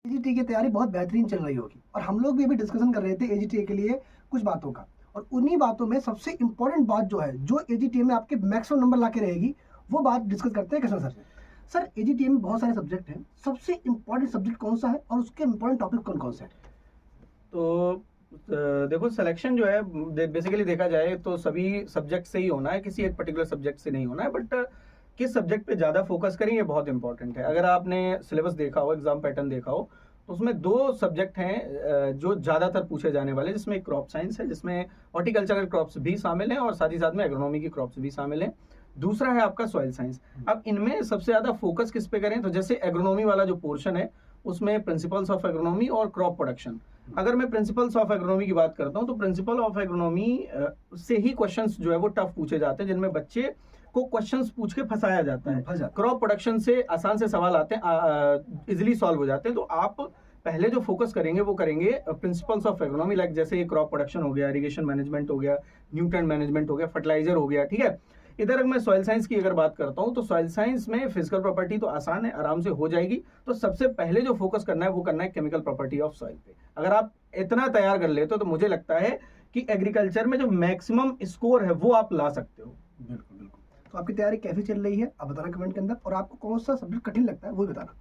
AGT की तैयारी बहुत बेहतरीन चल रही होगी और हम लोग भी अभी डिस्कशन कर रहे थे एजीटी के लिए कुछ बातों का। और उन्हीं बातों में सबसे इंपॉर्टेंट बात जो है, जो एजीटी में आपके मैक्सिमम नंबर लाके रहेगी, वो बात डिस्कस करते हैं कृष्ण सर से। सर, एजीटी में बहुत सारे सब्जेक्ट हैं, सबसे इंपॉर्टेंट सब्जेक्ट कौन सा है और उसके इंपॉर्टेंट टॉपिक कौन कौन से हैं? तो देखो, सिलेक्शन जो है बेसिकली देखा जाए तो सभी सब्जेक्ट से ही होना है, किसी एक पर्टिकुलर सब्जेक्ट से नहीं होना है। बट किस सब्जेक्ट पे ज़्यादा फोकस करें ये बहुत इंपॉर्टेंट है। अगर आपने सिलेबस देखा हो, एग्जाम पैटर्न देखा हो, तो उसमें दो सब्जेक्ट हैं जो ज़्यादातर पूछे जाने वाले, जिसमें एक क्रॉप साइंस है, जिसमें हॉर्टिकल्चरल क्रॉप्स भी शामिल हैं और साथ ही साथ में एग्रोनॉमी की क्रॉप्स भी शामिल हैं। दूसरा है आपका सॉइल साइंस। अब इनमें सबसे ज़्यादा फोकस किस पे करें, तो जैसे एग्रोनॉमी वाला जो पोर्शन है उसमें प्रिंसिपल्स ऑफ एग्रोनॉमी और क्रॉप प्रोडक्शन। अगर मैं प्रिंसिपल्स ऑफ एग्रोनॉमी की बात करता हूं तो प्रिंसिपल ऑफ एग्रोनॉमी से ही क्वेश्चंस जो है वो टफ पूछे जाते हैं, जिनमें बच्चे को क्वेश्चंस पूछ के फंसाया जाता है। क्रॉप प्रोडक्शन से आसान से सवाल आते हैं, इजिली सॉल्व हो जाते हैं। तो आप पहले जो फोकस करेंगे वो करेंगे प्रिंसिपल्स ऑफ एग्रोनॉमी, लाइक जैसे क्रॉप प्रोडक्शन हो गया, इरिगेशन मैनेजमेंट हो गया, न्यूट्रिएंट मैनेजमेंट हो गया, फर्टिलाइजर हो गया, ठीक है। इधर अगर मैं सॉइल साइंस की अगर बात करता हूं तो सॉइल साइंस में फिजिकल प्रॉपर्टी तो आसान है, आराम से हो जाएगी। तो सबसे पहले जो फोकस करना है वो करना है केमिकल प्रॉपर्टी ऑफ सॉइल पे। अगर आप इतना तैयार कर लेते हो तो मुझे लगता है कि एग्रीकल्चर में जो मैक्सिमम स्कोर है वो आप ला सकते हो। बिल्कुल बिल्कुल। तो आपकी तैयारी कैसी चल रही है आप बताना कमेंट के अंदर, और आपको कौन सा सब्जेक्ट कठिन लगता है वो भी बताना।